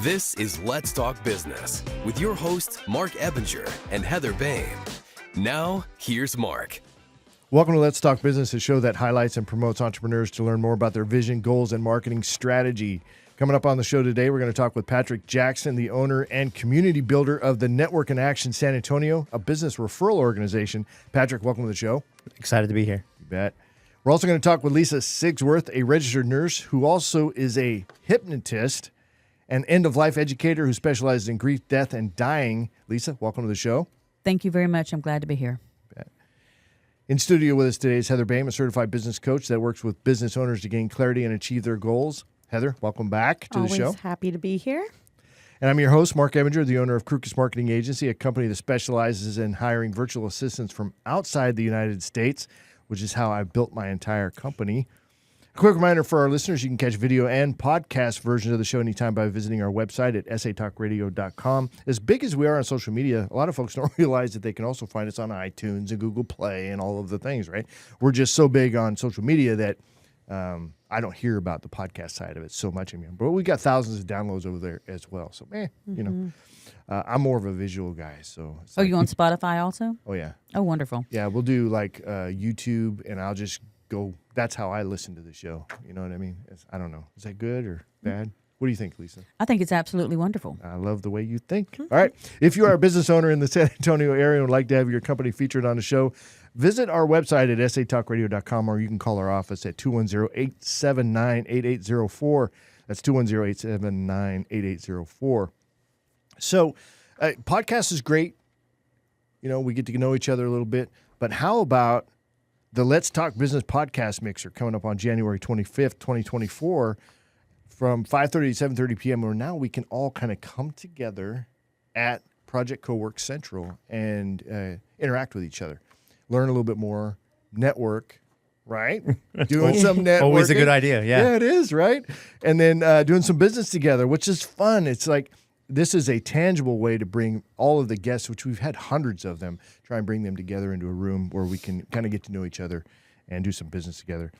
This is Let's Talk Business with your hosts, Mark Ebinger and Heather Bain. Now, here's Mark. Welcome to Let's Talk Business, a show that highlights and promotes entrepreneurs to learn more about their vision, goals, and marketing strategy. Coming up on the show today, we're going to talk with Patrick Jackson, the owner and community builder of the Network in Action San Antonio, a business referral organization. Patrick, welcome to the show. Excited to be here. You bet. We're also going to talk with Lisa Sigsworth, a registered nurse who also is a hypnotist, an End of Life Educator who specializes in grief, death, and dying. Lisa, welcome to the show. Thank you very much. I'm glad to be here. In studio with us today is Heather Bain, a certified business coach that works with business owners to gain clarity and achieve their goals. Heather, welcome back to the show. Always happy to be here. And I'm your host, Mark Ebinger, the owner of Crookus Marketing Agency, a company that specializes in hiring virtual assistants from outside the United States, which is how I built my entire company. A quick reminder for our listeners, you can catch video and podcast versions of the show anytime by visiting our website at satalkradio.com. As big as we are on social media, a lot of folks don't realize that they can also find us on iTunes and Google Play and all of the things, right? We're just so big on social media that I don't hear about the podcast side of it so much anymore. But we got thousands of downloads over there as well. So, you know, I'm more of a visual guy. So, Oh, you on Spotify also? Oh, yeah. Oh, wonderful. Yeah, we'll do like YouTube, and I'll just go. That's how I listen to the show. You know what I mean? I don't know. Is that good or bad? What do you think, Lisa? I think it's absolutely wonderful. I love the way you think. All right. If you are a business owner in the San Antonio area and would like to have your company featured on the show, visit our website at satalkradio.com, or you can call our office at 210-879-8804. That's 210-879-8804. So podcast is great. You know, we get to know each other a little bit. But how about the Let's Talk Business podcast mixer coming up on January 25th, 2024 from 5:30 to 7:30 p.m. where now we can all kind of come together at Project Cowork Central and interact with each other, learn a little bit more, network, right? Doing some networking. Always a good idea, yeah. Yeah, it is, right? And then doing some business together, which is fun. It's like this is a tangible way to bring all of the guests, which we've had hundreds of them, try and bring them together into a room where we can kind of get to know each other and do some business together.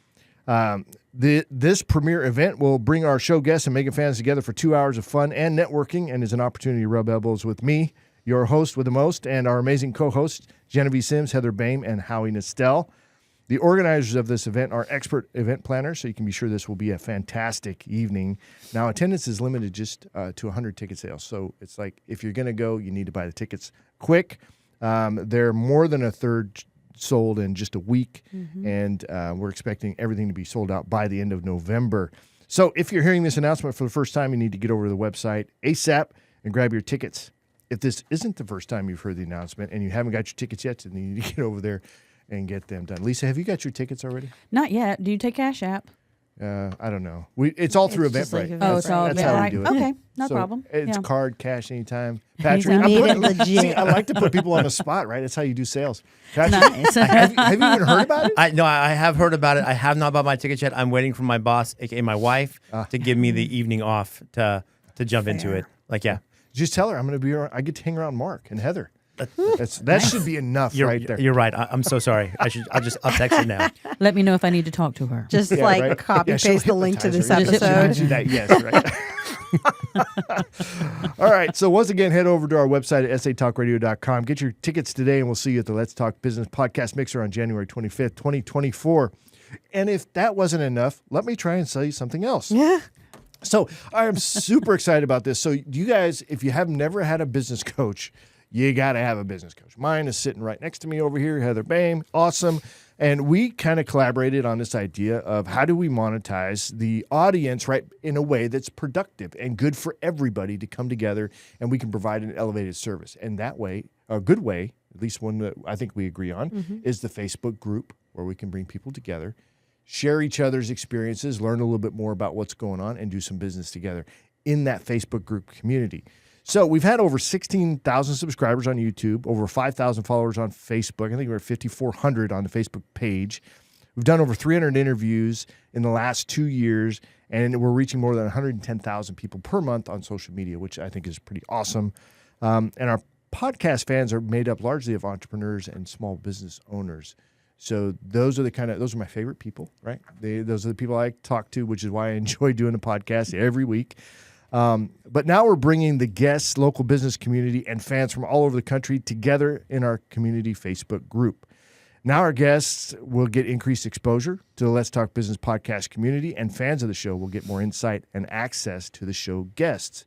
This premier event will bring our show guests and Mega fans together for 2 hours of fun and networking, and is an opportunity to rub elbows with me, your host with the most, and our amazing co-hosts, Genevieve Sims, Heather Bain, and Howie Nestel. The organizers of this event are expert event planners, so you can be sure this will be a fantastic evening. Now, attendance is limited just to 100 ticket sales, so it's like if you're going to go, you need to buy the tickets quick. They're more than a third sold in just a week, and we're expecting everything to be sold out by the end of November. So if you're hearing this announcement for the first time, you need to get over to the website ASAP and grab your tickets. If this isn't the first time you've heard the announcement and you haven't got your tickets yet, then you need to get over there and get them done. Lisa, have you got your tickets already? Not yet. Do you take Cash App? I don't know. It's all through Eventbrite. Oh, it's all That's how we do it. Okay, no So problem. It's Yeah. card, cash, anytime. Patrick, Anytime. Made it legit. See, I like to put people on the spot, right? That's how you do sales. Patrick, Nice. have you even heard about it? I have heard about it. I have not bought my tickets yet. I'm waiting for my boss, aka my wife, to give me the evening off to jump into it. Like, yeah. Just tell her I'm going to be around. I get to hang around Mark and Heather. That should be enough right there. You're right. I'm so sorry. I'll text her now. Let me know if I need to talk to her. Just right? copy she'll paste the link to this hypnotize her. episode. Do that, yes, right. All right. So once again, head over to our website at satalkradio.com. Get your tickets today, and we'll see you at the Let's Talk Business podcast mixer on January 25th, 2024. And if that wasn't enough, let me try and sell you something else. Yeah. So I am super excited about this. So you guys, if you have never had a business coach, you got to have a business coach. Mine is sitting right next to me over here, Heather Bain. Awesome. And we kind of collaborated on this idea of how do we monetize the audience, right, in a way that's productive and good for everybody to come together, and we can provide an elevated service. And that way, a good way, at least one that I think we agree on, is the Facebook group where we can bring people together, share each other's experiences, learn a little bit more about what's going on, and do some business together in that Facebook group community. So we've had over 16,000 subscribers on YouTube, over 5,000 followers on Facebook. I think we're at 5,400 on the Facebook page. We've done over 300 interviews in the last 2 years, and we're reaching more than 110,000 people per month on social media, which I think is pretty awesome. And our podcast fans are made up largely of entrepreneurs and small business owners. So those are my favorite people, right? Those are the people I talk to, which is why I enjoy doing the podcast every week. But now we're bringing the guests, local business community, and fans from all over the country together in our community Facebook group. Now our guests will get increased exposure to the Let's Talk Business podcast community, and fans of the show will get more insight and access to the show guests.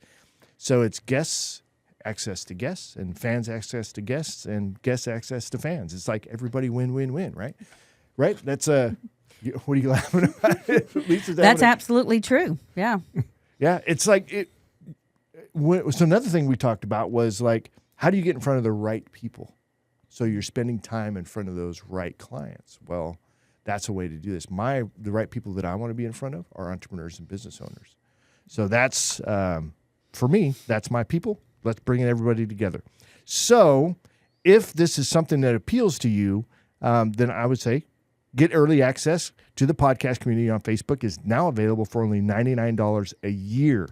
So it's guests access to guests, and fans access to guests, and guests access to fans. It's like everybody win, win, win, right? Right? That's what are you laughing about? That's absolutely true. Yeah. Yeah, it's like it. So another thing we talked about was like, how do you get in front of the right people? So you're spending time in front of those right clients. Well, that's a way to do this. The right people that I want to be in front of are entrepreneurs and business owners. So that's, for me, that's my people. Let's bring everybody together. So if this is something that appeals to you, then I would say get early access to the podcast community on Facebook is now available for only $99 a year.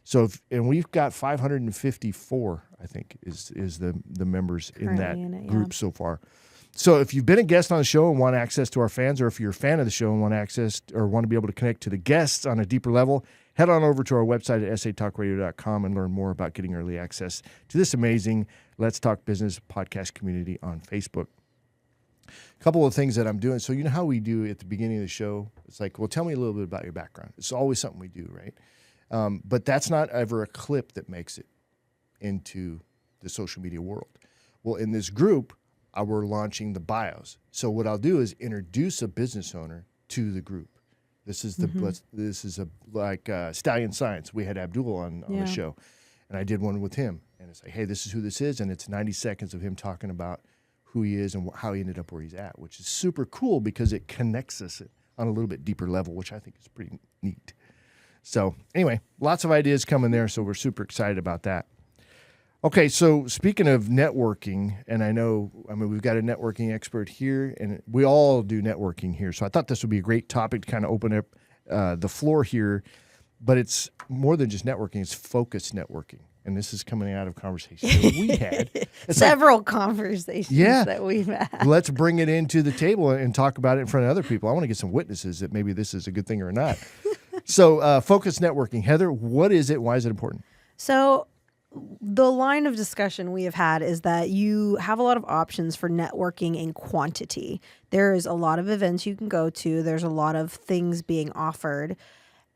So, and we've got 554, I think, is the members in that group so far. So if you've been a guest on the show and want access to our fans, or if you're a fan of the show and want access or want to be able to connect to the guests on a deeper level, head on over to our website at satalkradio.com and learn more about getting early access to this amazing Let's Talk Business podcast community on Facebook. A couple of things that I'm doing. So you know how we do at the beginning of the show? It's like, well, tell me a little bit about your background. It's always something we do, right? But that's not ever a clip that makes it into the social media world. Well, in this group, we're launching the bios. So what I'll do is introduce a business owner to the group. This is like Stallion Science. We had Abdul on the show, and I did one with him. And it's like, hey, this is who this is, and it's 90 seconds of him talking about who he is and how he ended up where he's at, which is super cool because it connects us on a little bit deeper level, which I think is pretty neat. So anyway, lots of ideas coming there, so we're super excited about that. Okay, so speaking of networking, and I mean, we've got a networking expert here, and we all do networking here, so I thought this would be a great topic to kind of open up the floor here, but it's more than just networking, it's focused networking, and this is coming out of conversations that we had. Several conversations that we've had. Let's bring it into the table and talk about it in front of other people. I want to get some witnesses that maybe this is a good thing or not. So focused networking. Heather, what is it? Why is it important? So the line of discussion we have had is that you have a lot of options for networking in quantity. There is a lot of events you can go to. There's a lot of things being offered.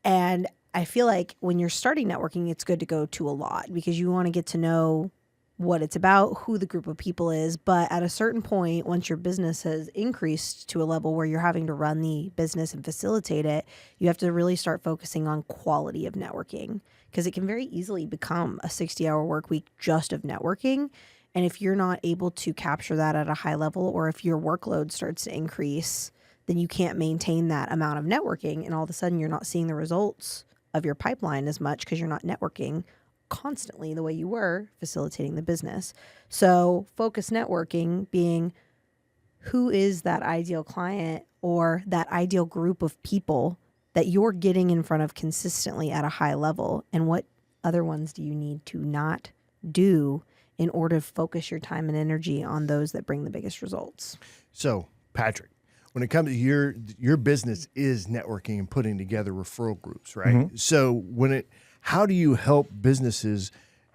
And I feel like when you're starting networking, it's good to go to a lot because you want to get to know what it's about, who the group of people is. But at a certain point, once your business has increased to a level where you're having to run the business and facilitate it, you have to really start focusing on quality of networking because it can very easily become a 60-hour work week just of networking. And if you're not able to capture that at a high level, or if your workload starts to increase, then you can't maintain that amount of networking. And all of a sudden, you're not seeing the results of your pipeline as much because you're not networking constantly the way you were facilitating the business. So focus networking being who is that ideal client or that ideal group of people that you're getting in front of consistently at a high level, and what other ones do you need to not do in order to focus your time and energy on those that bring the biggest results. So, Patrick, when it comes to your business is networking and putting together referral groups, right? Mm-hmm. So how do you help businesses,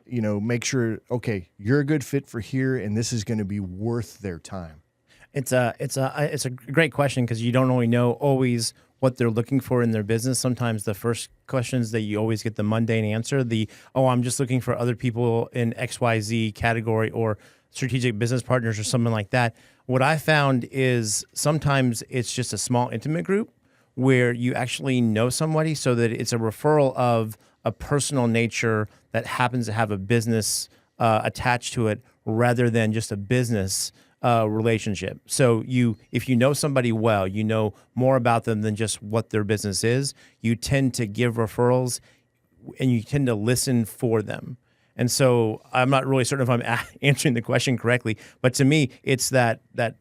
make sure, okay, you're a good fit for here and this is going to be worth their time? It's a great question because you don't always know what they're looking for in their business. Sometimes the first questions that you always get the mundane answer, I'm just looking for other people in XYZ category or strategic business partners or something like that. What I found is sometimes it's just a small intimate group where you actually know somebody so that it's a referral of a personal nature that happens to have a business attached to it rather than just a business relationship. So if you know somebody well, you know more about them than just what their business is, you tend to give referrals and you tend to listen for them. And so I'm not really certain if I'm answering the question correctly, but to me, it's that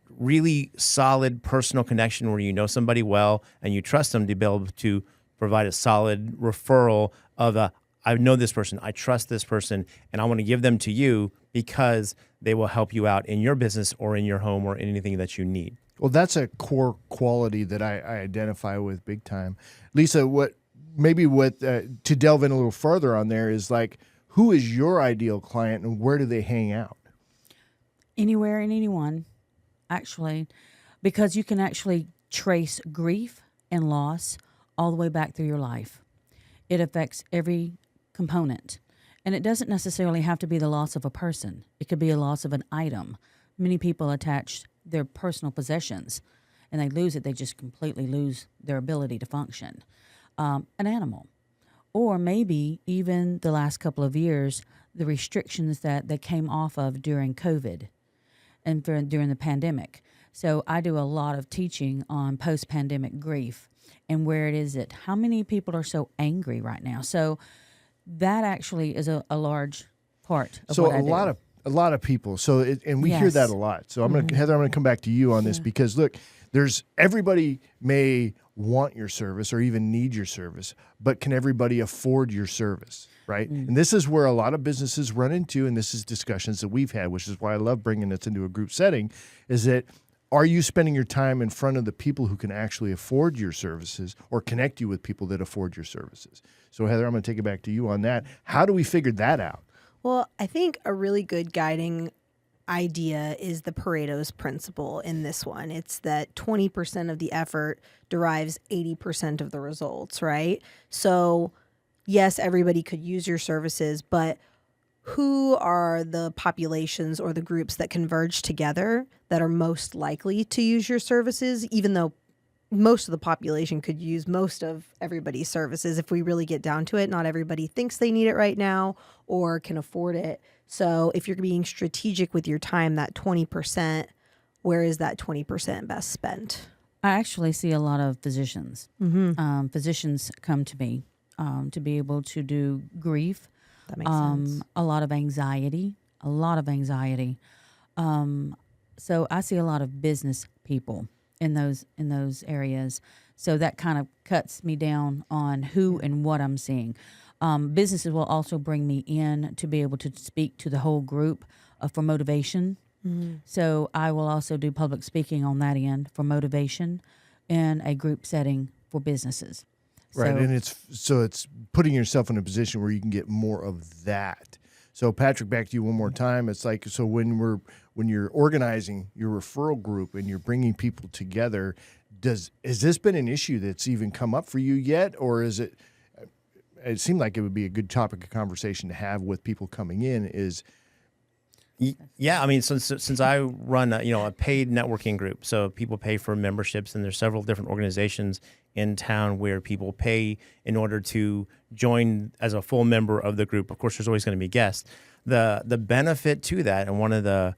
really solid personal connection where you know somebody well and you trust them to be able to provide a solid referral of I know this person, I trust this person, and I want to give them to you because they will help you out in your business or in your home or in anything that you need. Well, that's a core quality that I identify with big time. Lisa, maybe what to delve in a little further on there is like, who is your ideal client and where do they hang out? Anywhere and anyone, actually, because you can actually trace grief and loss all the way back through your life. It affects every component. And it doesn't necessarily have to be the loss of a person. It could be a loss of an item. Many people attach their personal possessions and they lose it. They just completely lose their ability to function. An animal. Or maybe even the last couple of years, the restrictions that they came off of during COVID and during the pandemic. So I do a lot of teaching on post-pandemic grief and where it is that how many people are so angry right now. So that actually is a large part of what I do. A lot of people. So and we hear that a lot. So Heather, I'm gonna come back to you on this because look, everybody may want your service or even need your service, but can everybody afford your service, right? And this is where a lot of businesses run into, and this is discussions that we've had, which is why I love bringing this into a group setting, is that are you spending your time in front of the people who can actually afford your services or connect you with people that afford your services? So Heather, I'm going to take it back to you on that. How do we figure that out? Well, I think a really good guiding idea is the Pareto's principle in this one. It's that 20% of the effort derives 80% of the results, right? So yes, everybody could use your services, but who are the populations or the groups that converge together that are most likely to use your services, even though most of the population could use most of everybody's services. If we really get down to it, not everybody thinks they need it right now or can afford it. So if you're being strategic with your time, that 20%, where is that 20% best spent? I actually see a lot of physicians. Physicians come to me to be able to do grief. That makes sense. A lot of anxiety. So I see a lot of business people in those areas. So that kind of cuts me down on who and what I'm seeing. Businesses will also bring me in to be able to speak to the whole group for motivation. So I will also do public speaking on that end for motivation in a group setting for businesses. Right, So, and it's putting yourself in a position where you can get more of that. So Patrick, back to you one more time. It's like, so when you're organizing your referral group and you're bringing people together, has this been an issue that's even come up for you yet, or is it? It seemed like it would be a good topic of conversation to have with people coming in. Is Yeah, I mean, since I run a paid networking group, so people pay for memberships, and there's several different organizations in town where people pay in order to join as a full member of the group. Of course, there's always going to be guests. The benefit to that, and one of the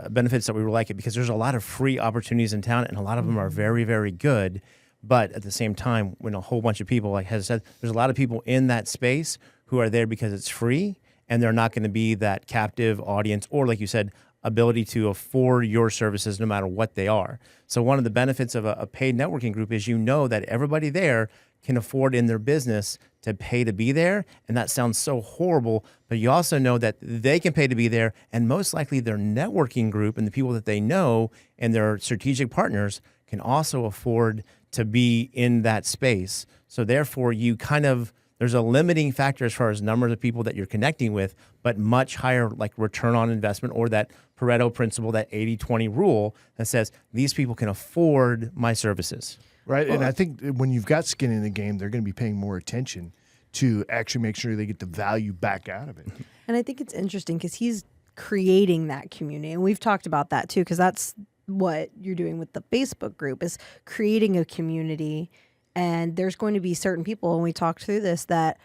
benefits that we like it, because there's a lot of free opportunities in town, and a lot of them are very, very good. But at the same time, when a whole bunch of people, like Heather said, there's a lot of people in that space who are there because it's free, and they're not going to be that captive audience or, like you said, ability to afford your services no matter what they are. So one of the benefits of a paid networking group is that everybody there can afford in their business to pay to be there. And that sounds so horrible, but you also know that they can pay to be there, and most likely their networking group and the people that they know and their strategic partners can also afford to be in that space. So therefore, there's a limiting factor as far as numbers of people that you're connecting with, but much higher like return on investment, or that Pareto principle, that 80-20 rule that says these people can afford my services. right. And I think when you've got skin in the game, they're going to be paying more attention to actually make sure they get the value back out of it. And I think it's interesting because he's creating that community. And we've talked about that too, because that's what you're doing with the Facebook group, is creating a community. And there's going to be certain people, and we talked through this, that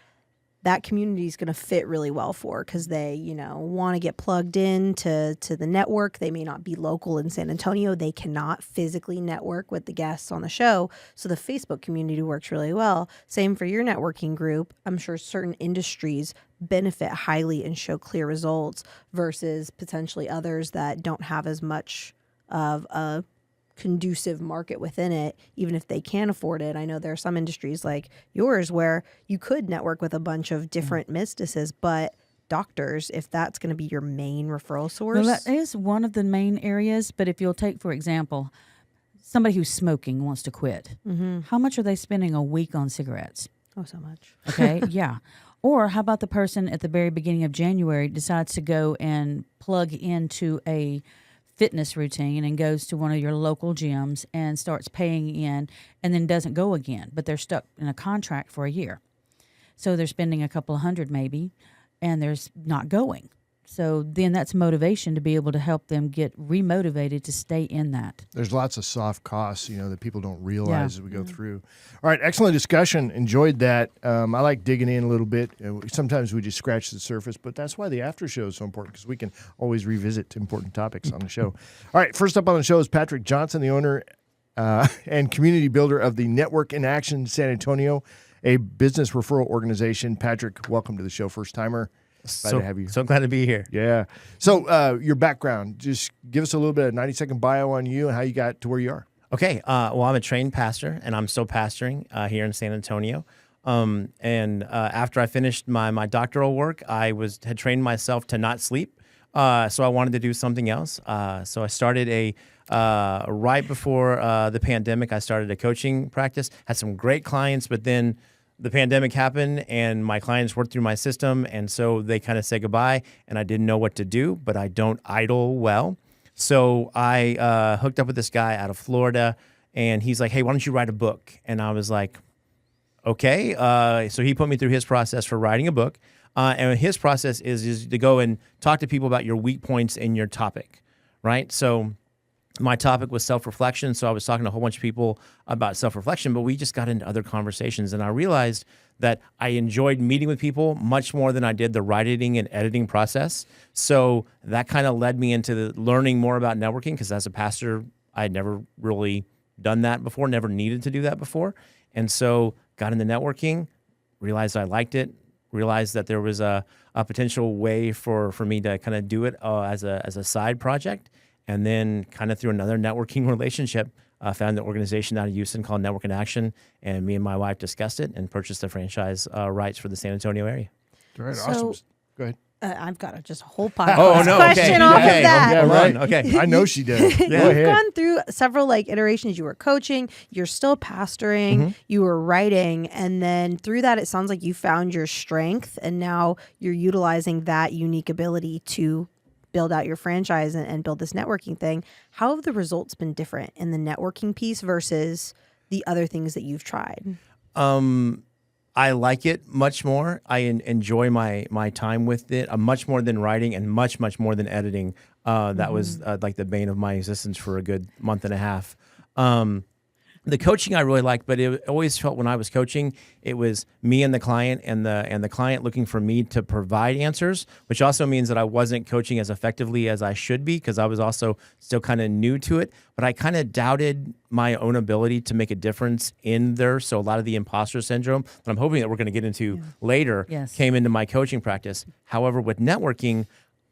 community is going to fit really well for, because they, want to get plugged in to the network. They may not be local in San Antonio. They cannot physically network with the guests on the show. So the Facebook community works really well. Same for your networking group. I'm sure certain industries benefit highly and show clear results versus potentially others that don't have as much of a conducive market within it, even if they can afford it. I know there are some industries like yours where you could network with a bunch of different mystices, but doctors, if that's going to be your main referral source. Well, that is one of the main areas, but if you'll take, for example, somebody who's smoking wants to quit, how much are they spending a week on cigarettes? Oh, so much. Okay, yeah. Or how about the person at the very beginning of January decides to go and plug into a fitness routine and goes to one of your local gyms and starts paying in and then doesn't go again, but they're stuck in a contract for a year. So they're spending a couple of hundred maybe, and they're not going. So then that's motivation to be able to help them get remotivated to stay in that. There's lots of soft costs, that people don't realize as we go through. All right, excellent discussion. Enjoyed that. I like digging in a little bit. Sometimes we just scratch the surface, but that's why the after show is so important, because we can always revisit important topics on the show. All right, first up on the show is Patrick Johnson, the owner and community builder of the Network in Action San Antonio, a business referral organization. Patrick, welcome to the show, first timer. Glad to have you. So glad to be here. Yeah. So your background, just give us a little bit of 90-second bio on you and how you got to where you are. Okay. Well, I'm a trained pastor, and I'm still pastoring here in San Antonio. And after I finished my doctoral work, I had trained myself to not sleep. So I wanted to do something else. So I started right before the pandemic, I started a coaching practice, had some great clients, but then the pandemic happened and my clients worked through my system. And so they kind of said goodbye, and I didn't know what to do, but I don't idle well. So I hooked up with this guy out of Florida, and he's like, hey, why don't you write a book? And I was like, okay. So he put me through his process for writing a book. And his process is to go and talk to people about your weak points in your topic, right? So my topic was self-reflection, so I was talking to a whole bunch of people about self-reflection, but we just got into other conversations, and I realized that I enjoyed meeting with people much more than I did the writing and editing process. So that kind of led me into learning more about networking, because as a pastor, I had never really done that before, never needed to do that before. And so got into networking, realized I liked it, realized that there was a potential way for me to kind of do it as a side project. And then kind of through another networking relationship, found an organization out of Houston called Network in Action, and me and my wife discussed it and purchased the franchise rights for the San Antonio area. All right, awesome. Go ahead. I've got just a whole podcast Okay. question off of that. Yeah, right. Okay. I know she does. Go You've ahead. gone through several iterations. You were coaching, you're still pastoring, you were writing, and then through that, it sounds like you found your strength, and now you're utilizing that unique ability to build out your franchise and build this networking thing. How have the results been different in the networking piece versus the other things that you've tried? I like it much more. I enjoy my time with it much more than writing, and much more than editing. That was like the bane of my existence for a good month and a half. The coaching I really liked, but it always felt when I was coaching, it was me and the client, and the client looking for me to provide answers, which also means that I wasn't coaching as effectively as I should be, because I was also still kind of new to it. But I kind of doubted my own ability to make a difference in there. So a lot of the imposter syndrome that I'm hoping that we're going to get into later came into my coaching practice. However, with networking,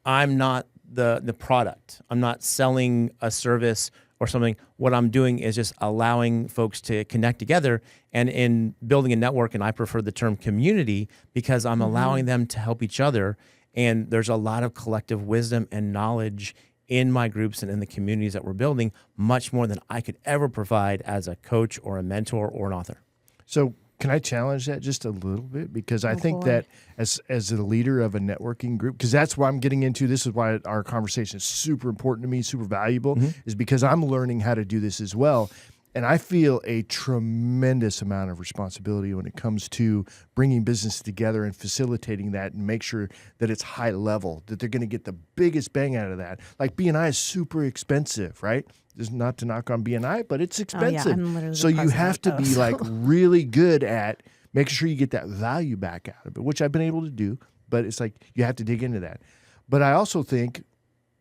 I'm not the product. I'm not selling a service or something. What I'm doing is just allowing folks to connect together, and in building a network, and I prefer the term community, because I'm allowing them to help each other. And there's a lot of collective wisdom and knowledge in my groups and in the communities that we're building, much more than I could ever provide as a coach or a mentor or an author. So can I challenge that just a little bit? Because I think that as a leader of a networking group, because that's why I'm getting into, this is why our conversation is super important to me, super valuable, is because I'm learning how to do this as well. And I feel a tremendous amount of responsibility when it comes to bringing business together and facilitating that, and make sure that it's high level, that they're going to get the biggest bang out of that. Like BNI is super expensive, right? Just not to knock on BNI, but it's expensive. I'm literally so you have to be so. like really good at making sure you get that value back out of it, which I've been able to do, but it's like you have to dig into that. But I also think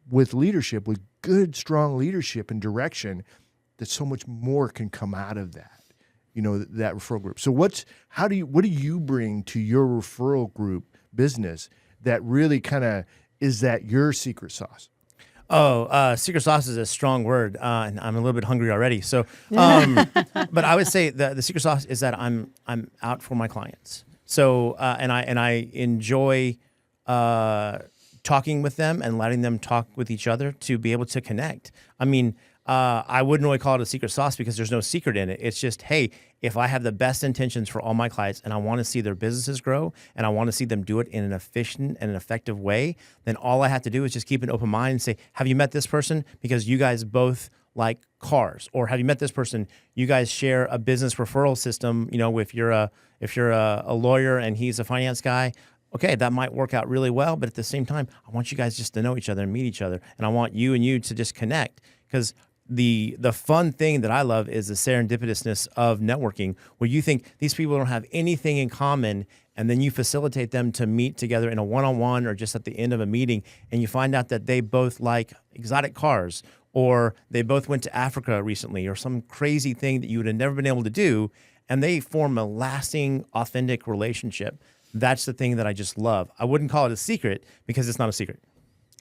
with leadership, with good, strong leadership and direction, that so much more can come out of that, that referral group. So what do you bring to your referral group business that really kind of is that your secret sauce? Secret sauce is a strong word, and I'm a little bit hungry already. So, but I would say the secret sauce is that I'm out for my clients. So, and I enjoy talking with them and letting them talk with each other to be able to connect. I mean, I wouldn't really call it a secret sauce because there's no secret in it. It's just, hey, if I have the best intentions for all my clients and I want to see their businesses grow and I want to see them do it in an efficient and an effective way, then all I have to do is just keep an open mind and say, have you met this person? Because you guys both like cars, or have you met this person? You guys share a business referral system. You know, if you're a lawyer and he's a finance guy, okay, that might work out really well. But at the same time, I want you guys just to know each other and meet each other, and I want you and you to just connect, because the fun thing that I love is the serendipitousness of networking, where you think these people don't have anything in common, and then you facilitate them to meet together in a one-on-one or just at the end of a meeting, and you find out that they both like exotic cars, or they both went to Africa recently, or some crazy thing that you would have never been able to do, and they form a lasting, authentic relationship. That's the thing that I just love. I wouldn't call it a secret because it's not a secret.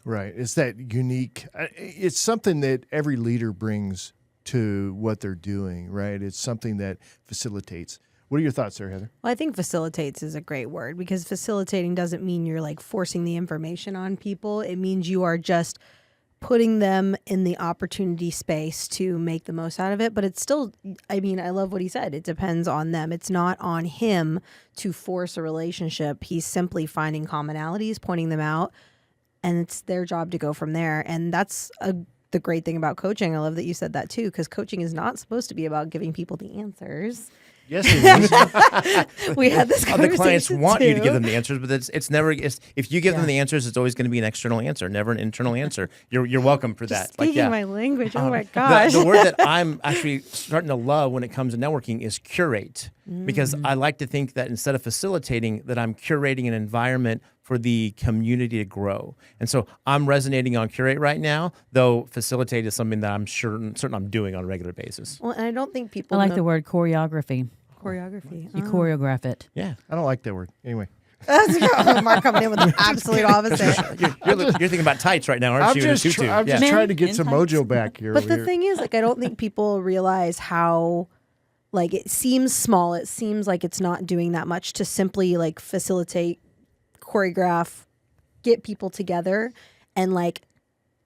Right. It's that unique. It's something that every leader brings to what they're doing, right? It's something that facilitates. What are your thoughts there, Heather? Well, I think facilitates is a great word, because facilitating doesn't mean you're like forcing the information on people. It means you are just putting them in the opportunity space to make the most out of it. But it's still, I mean, I love what he said. It depends on them. It's not on him to force a relationship. He's simply finding commonalities, pointing them out, and it's their job to go from there. And that's the great thing about coaching. I love that you said that too, because coaching is not supposed to be about giving people the answers. Yes, it is. We had this conversation The clients want you to too. give them the answers, but it's never. If you give them the answers, it's always going to be an external answer, never an internal answer. You're welcome for that. Speaking my language. Oh my gosh. The word that I'm actually starting to love when it comes to networking is curate, because I like to think that instead of facilitating, that I'm curating an environment for the community to grow. And so I'm resonating on curate right now, though facilitate is something that I'm certain I'm doing on a regular basis. Well, and I don't think people I like know the word choreography. choreography. You choreograph it. Yeah. I don't like that word. Anyway. Mark coming in with the absolute opposite. You're thinking about tights right now, aren't I'm you? in a just, tutu? I'm just Men trying to get in some tights. mojo back here. But over the here. thing is, like, I don't think people realize how, like, it seems small. It seems like it's not doing that much to simply, like, facilitate, choreograph, get people together, and, like,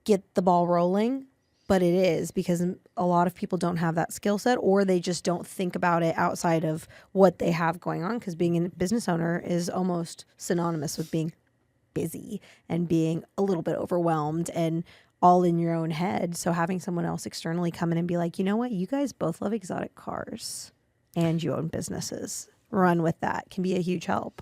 get the ball rolling. But it is, because a lot of people don't have that skill set, or they just don't think about it outside of what they have going on, because being a business owner is almost synonymous with being busy and being a little bit overwhelmed and all in your own head. So having someone else externally come in and be like, you know what, you guys both love exotic cars and you own businesses, run with that, can be a huge help.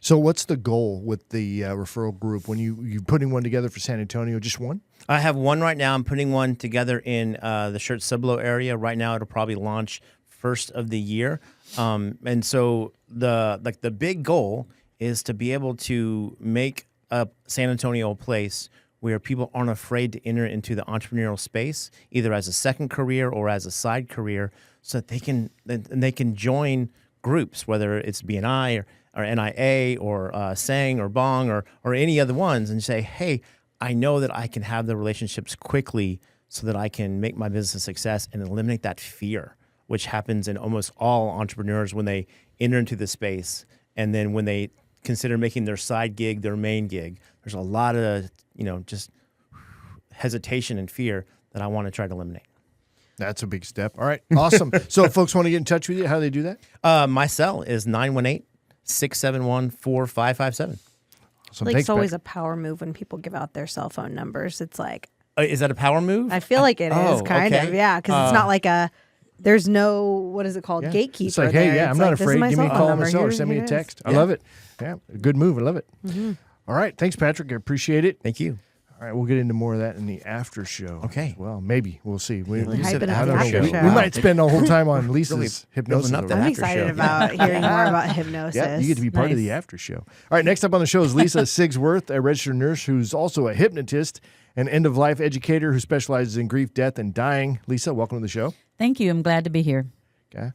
So what's the goal with the referral group when you putting one together for San Antonio? Just one? I have one right now. I'm putting one together in the Shirt Cibolo area. Right now, it'll probably launch first of the year. And so the big goal is to be able to make San Antonio a place where people aren't afraid to enter into the entrepreneurial space, either as a second career or as a side career, so that they can join groups, whether it's BNI or NIA or Sang or Bong or any other ones, and say, hey, I know that I can have the relationships quickly so that I can make my business a success and eliminate that fear, which happens in almost all entrepreneurs when they enter into the space. And then when they consider making their side gig their main gig, there's a lot of, just hesitation and fear that I want to try to eliminate. That's a big step. All right. Awesome. So if folks want to get in touch with you, how do they do that? My cell is 918-671-4557. Awesome. Like, Thanks, it's always Pat. a power move when people give out their cell phone numbers. It's like, Is that a power move? I feel like it is kind okay. of, yeah, because it's not like there's no, what is it called, Yeah. gatekeeper. It's like, hey, there. yeah, It's I'm not like, this is afraid. my Give me a cell call phone on my number. cell or Here- send me a here it text. is. I love it. Yeah, good move. I love it. All right. Thanks, Patrick. I appreciate it. Thank you. All right, we'll get into more of that in the after show. Okay. as well, maybe we'll see. We, Really You said hyping up after the I don't after know. show. show. We might spend the whole time on Lisa's Really hypnosis. building up over that there. I'm after excited show. about hearing more about hypnosis. Yeah, you get to be part of the Nice. after show. All right, next up on the show is Lisa Sigsworth, a registered nurse who's also a hypnotist, an end of life educator who specializes in grief, death, and dying. Lisa, welcome to the show. Thank you. I'm glad to be here. Okay.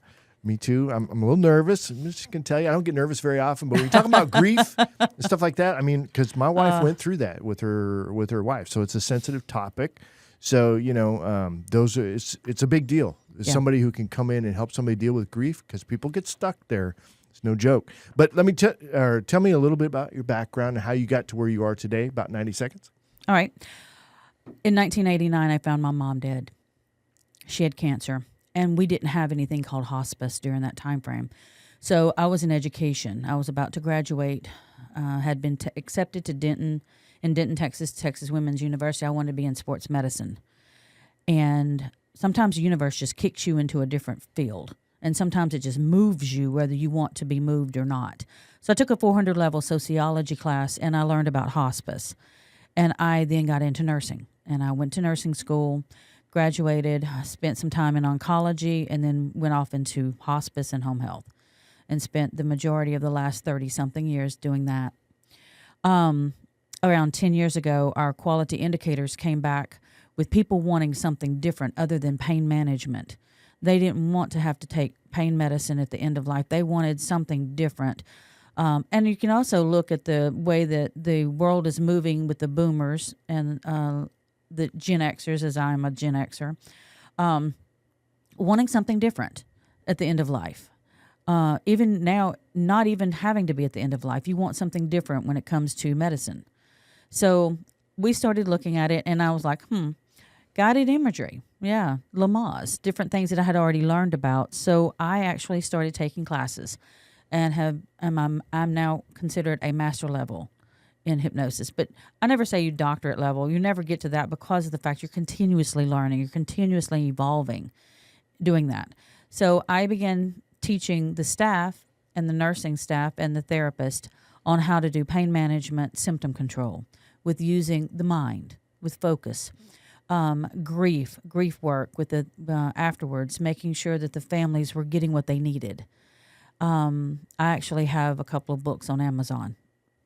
Me too. I'm a little nervous. I'm just going to tell you, I don't get nervous very often, but when you talk about grief and stuff like that, I mean, because my wife went through that with her wife, so it's a sensitive topic. So, it's a big deal. Yeah. Somebody who can come in and help somebody deal with grief, because people get stuck there. It's no joke. But let me tell me a little bit about your background and how you got to where you are today, about 90 seconds. All right. In 1989, I found my mom dead. She had cancer, and we didn't have anything called hospice during that time frame. So I was in education. I was about to graduate, had been accepted to Denton, Texas Women's University. I wanted to be in sports medicine. And sometimes the universe just kicks you into a different field. And sometimes it just moves you whether you want to be moved or not. So I took a 400 level sociology class, and I learned about hospice. And I then got into nursing. And I went to nursing school, graduated, spent some time in oncology, and then went off into hospice and home health and spent the majority of the last 30-something years doing that. Around 10 years ago, our quality indicators came back with people wanting something different other than pain management. They didn't want to have to take pain medicine at the end of life. They wanted something different. And you can also look at the way that the world is moving with the boomers and the Gen Xers, as I am a Gen Xer, wanting something different at the end of life. Even now, not even having to be at the end of life, you want something different when it comes to medicine. So we started looking at it, and I was like, guided imagery, yeah, Lamaze, different things that I had already learned about. So I actually started taking classes, and I'm now considered a master level in hypnosis. But I never say you doctorate level. You never get to that because of the fact you're continuously learning, you're continuously evolving, doing that. So I began teaching the staff and the nursing staff and the therapist on how to do pain management, symptom control, with using the mind, with focus, grief work with the afterwards, making sure that the families were getting what they needed. I actually have a couple of books on Amazon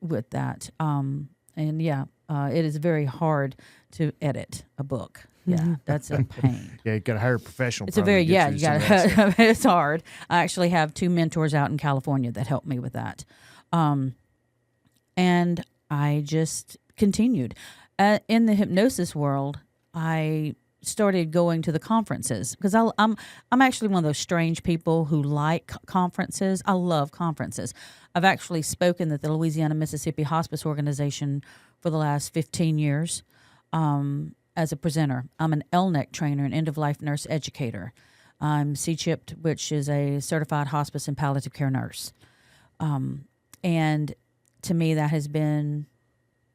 with that. It is very hard to edit a book. Yeah, that's a pain. Yeah, you got to hire a professional. It's a very, you got to, it's hard. I actually have 2 mentors out in California that helped me with that. And I just continued. In the hypnosis world, I started going to the conferences because I'm actually one of those strange people who like conferences. I love conferences. I've actually spoken at the Louisiana Mississippi Hospice Organization for the last 15 years. As a presenter. I'm an LNEC trainer, an End of Life Nurse Educator. I'm C-CHIPed, which is a certified hospice and palliative care nurse. And to me, that has been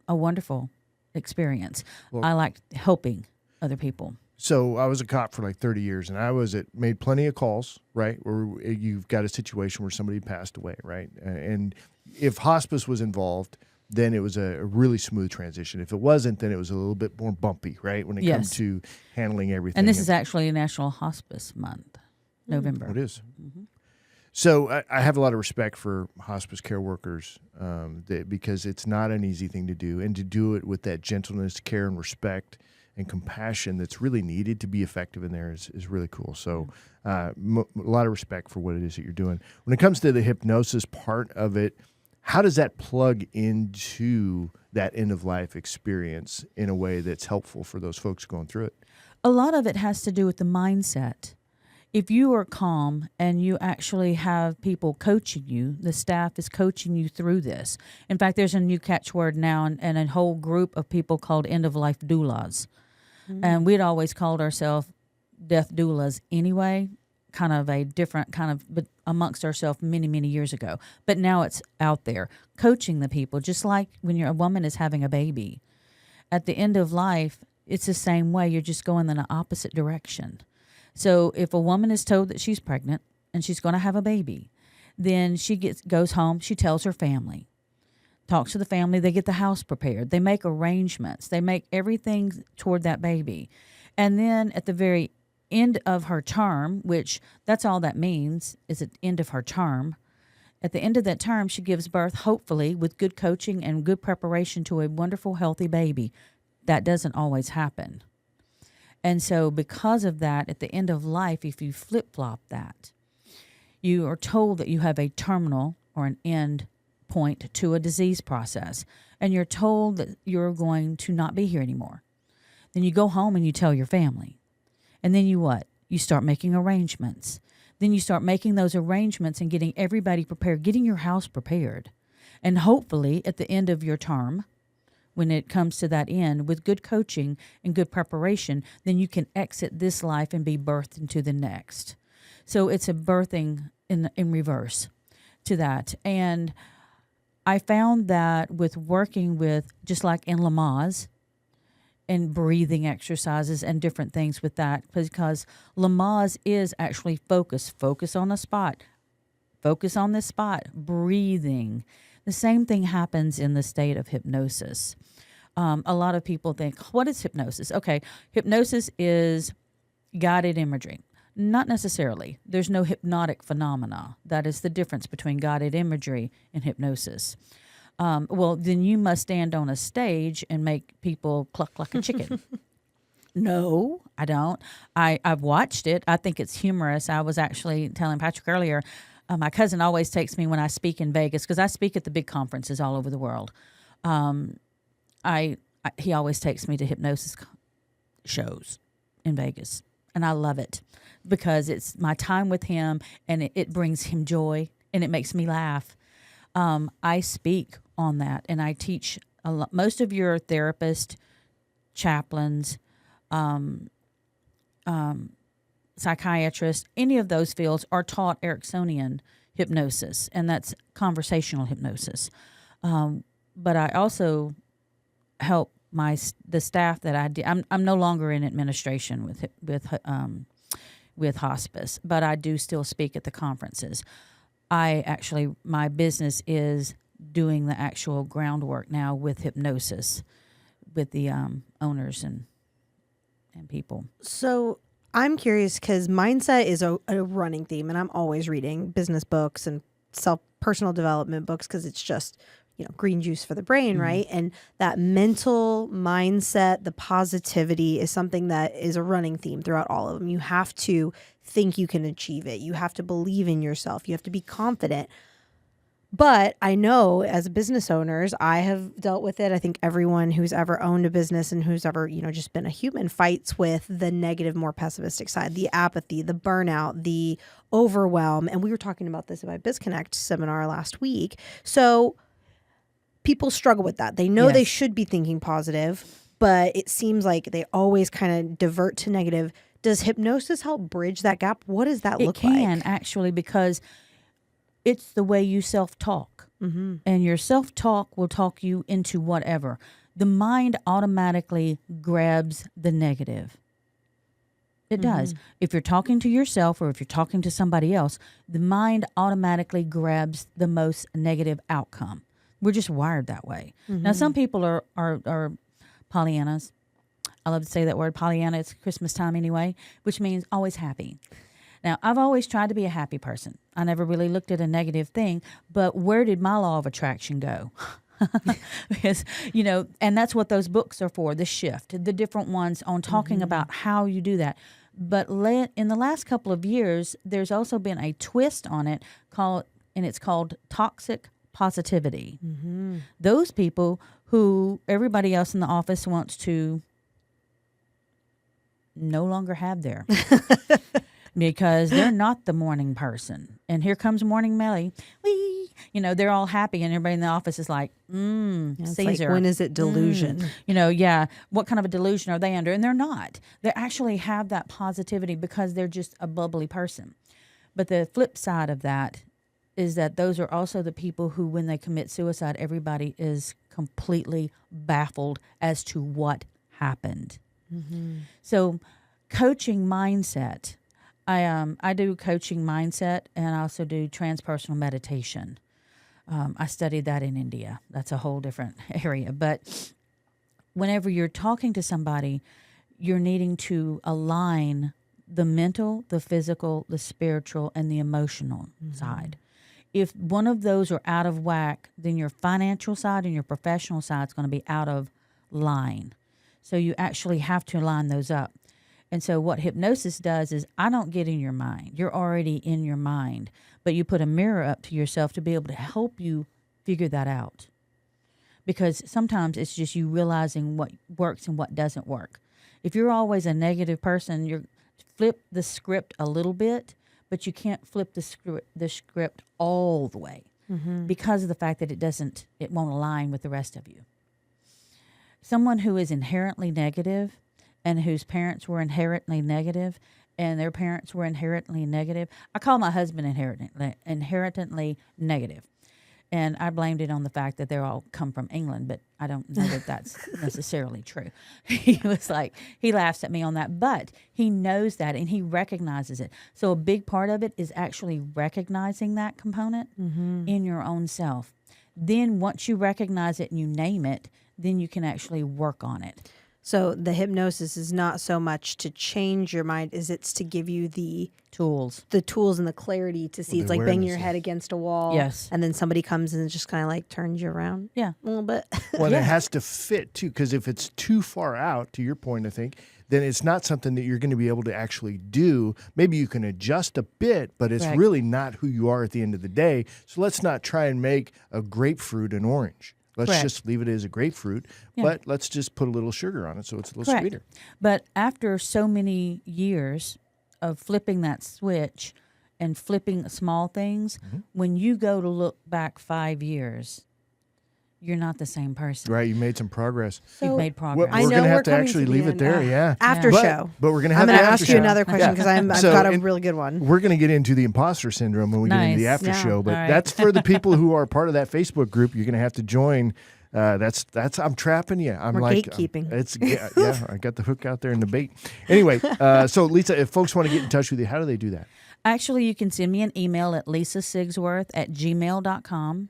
a wonderful experience. Well, I like helping other people. So I was a cop for like 30 years, and made plenty of calls, right, where you've got a situation where somebody passed away, right? And if hospice was involved, then it was a really smooth transition. If it wasn't, then it was a little bit more bumpy, right, when it comes to handling everything. And this is actually National Hospice Month, November. It is. Mm-hmm. So I have a lot of respect for hospice care workers because it's not an easy thing to do, and to do it with that gentleness, care, and respect and compassion that's really needed to be effective in there is really cool. So a lot of respect for what it is that you're doing. When it comes to the hypnosis part of it, how does that plug into that end-of-life experience in a way that's helpful for those folks going through it? A lot of it has to do with the mindset. If you are calm and you actually have people coaching you, the staff is coaching you through this. In fact, there's a new catchword now and a whole group of people called end-of-life doulas. Mm-hmm. And we'd always called ourselves death doulas anyway, kind of a different kind of, but amongst ourselves many, many years ago. But now it's out there coaching the people, just like when a woman is having a baby. At the end of life, it's the same way. You're just going in the opposite direction. So if a woman is told that she's pregnant and she's going to have a baby, then she goes home, she tells her family, talks to the family, they get the house prepared, they make arrangements, they make everything toward that baby. And then at the very end of her term, which that's all that means, is at the end of her term. At the end of that term, she gives birth, hopefully, with good coaching and good preparation to a wonderful, healthy baby. That doesn't always happen. And so because of that, at the end of life, if you flip-flop that, you are told that you have a terminal or an end point to a disease process, and you're told that you're going to not be here anymore. Then you go home and you tell your family. And then you what? You start making arrangements. Then you start making those arrangements and getting everybody prepared, getting your house prepared. And hopefully at the end of your term, when it comes to that end, with good coaching and good preparation, then you can exit this life and be birthed into the next. So it's a birthing in reverse to that. And I found that with working with, just like in Lamaze, and breathing exercises and different things with that, because Lamaze is actually focus on a spot, focus on this spot, breathing. The same thing happens in the state of hypnosis. A lot of people think, what is hypnosis? Okay, hypnosis is guided imagery. Not necessarily. There's no hypnotic phenomena. That is the difference between guided imagery and hypnosis. Well, then you must stand on a stage and make people cluck like a chicken. No, I don't. I've watched it. I think it's humorous. I was actually telling Patrick earlier, my cousin always takes me when I speak in Vegas, because I speak at the big conferences all over the world. He always takes me to hypnosis shows in Vegas, and I love it because it's my time with him, and it brings him joy, and it makes me laugh. I speak on that, and I teach a lot. Most of your therapists, chaplains, psychiatrists, any of those fields are taught Ericksonian hypnosis, and that's conversational hypnosis. But I also help the staff that I do. I'm no longer in administration with hospice, but I do still speak at the conferences. My business is doing the actual groundwork now with hypnosis, with the owners and people. So I'm curious, because mindset is a running theme, and I'm always reading business books and personal development books, because it's just, green juice for the brain, right? And that mental mindset, the positivity, is something that is a running theme throughout all of them. You have to think you can achieve it. You have to believe in yourself. You have to be confident. But I know as business owners, I have dealt with it. I think everyone who's ever owned a business and who's ever, just been a human fights with the negative, more pessimistic side, the apathy, the burnout, the overwhelm. And we were talking about this at my BizConnect seminar last week. So people struggle with that. They know they should be thinking positive, but it seems like they always kind of divert to negative. Does hypnosis help bridge that gap? What does that look like? It can, actually, because it's the way you self-talk. Mm-hmm. And your self-talk will talk you into whatever. The mind automatically grabs the negative. It does. If you're talking to yourself or if you're talking to somebody else, the mind automatically grabs the most negative outcome. We're just wired that way. Mm-hmm. Now, some people are Pollyannas. I love to say that word, Pollyanna. It's Christmas time anyway, which means always happy. Now, I've always tried to be a happy person. I never really looked at a negative thing, but where did my law of attraction go? Because, and that's what those books are for, the shift, the different ones on talking about how you do that. But in the last couple of years, there's also been a twist on it it's called toxic positivity. Mm-hmm. Those people who everybody else in the office wants to no longer have there. Because they're not the morning person. And here comes Morning Melly. Whee! They're all happy, and everybody in the office is like, Caesar. Like, when is it delusion? What kind of a delusion are they under? And they're not. They actually have that positivity because they're just a bubbly person. But the flip side of that is that those are also the people who, when they commit suicide, everybody is completely baffled as to what happened. Mm-hmm. So coaching mindset, I do coaching mindset, and I also do transpersonal meditation. I studied that in India. That's a whole different area. But whenever you're talking to somebody, you're needing to align the mental, the physical, the spiritual, and the emotional side. If one of those are out of whack, then your financial side and your professional side is going to be out of line. So you actually have to line those up. And so what hypnosis does is, I don't get in your mind. You're already in your mind. But you put a mirror up to yourself to be able to help you figure that out. Because sometimes it's just you realizing what works and what doesn't work. If you're always a negative person, you flip the script a little bit, but you can't flip the script all the way because of the fact that it won't align with the rest of you. someone who is inherently negative and whose parents were inherently negative and their parents were inherently negative. I call my husband inherently negative. And I blamed it on the fact that they're all come from England, but I don't know that that's necessarily true. He was like, he laughs at me on that, but he knows that and he recognizes it. So a big part of it is actually recognizing that component in your own self. Then once you recognize it and you name it, then you can actually work on it. So the hypnosis is not so much to change your mind as it's to give you the tools and the clarity to see. Well, It's the like banging your awareness, head against a wall. Yes. And then somebody comes and just kind of like turns you around. Yeah. A little bit. Well, and it has to fit too, because if it's too far out, to your point, I think, then it's not something that you're going to be able to actually do. Maybe you can adjust a bit, but it's Correct. really not who you are at the end of the day. So let's not try and make a grapefruit an orange. Let's Correct. just leave it as a grapefruit, but let's just put a little sugar on it so it's a little Correct. sweeter. But after so many years of flipping that switch and flipping small things, when you go to look back 5 years, you're not the same person. Right, you made some progress. You've made progress. I We're know going to we're have to coming actually to the leave it end. there, yeah. After show. But we're going to I'm have going to an ask after you show. another question because I've So, got a and really good one. We're going to get into the imposter syndrome when we get into the Nice. after Yeah. show, but All right. that's for the people who are part of that Facebook group. You're going to have to join. That's I'm trapping you. I'm We're like gatekeeping. It's yeah. I got the hook out there and the bait. Anyway, so Lisa, if folks want to get in touch with you, how do they do that? Actually, you can send me an email at lisasigsworth@gmail.com.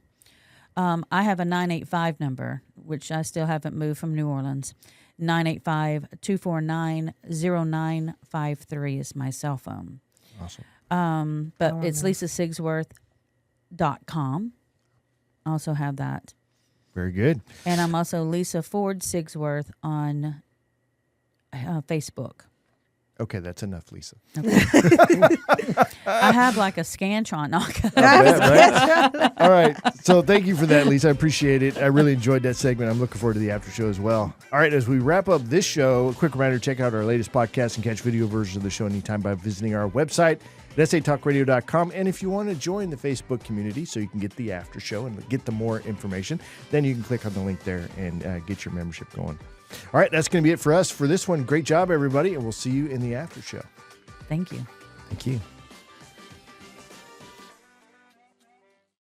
I have a 985 number, which I still haven't moved from New Orleans. 985-249-0953 is my cell phone. Awesome. But it's lisasigsworth.com. I also have that. Very good. And I'm also Lisa Ford Sigsworth on Facebook. Okay, that's enough, Lisa. I have like a Scantron knockoff. Right? All right. So thank you for that, Lisa. I appreciate it. I really enjoyed that segment. I'm looking forward to the after show as well. All right. As we wrap up this show, a quick reminder, check out our latest podcast and catch video versions of the show anytime by visiting our website at satalkradio.com. And if you want to join the Facebook community so you can get the after show and get the more information, then you can click on the link there and get your membership going. All right. That's going to be it for us for this one. Great job, everybody. And we'll see you in the after show. Thank you. Thank you.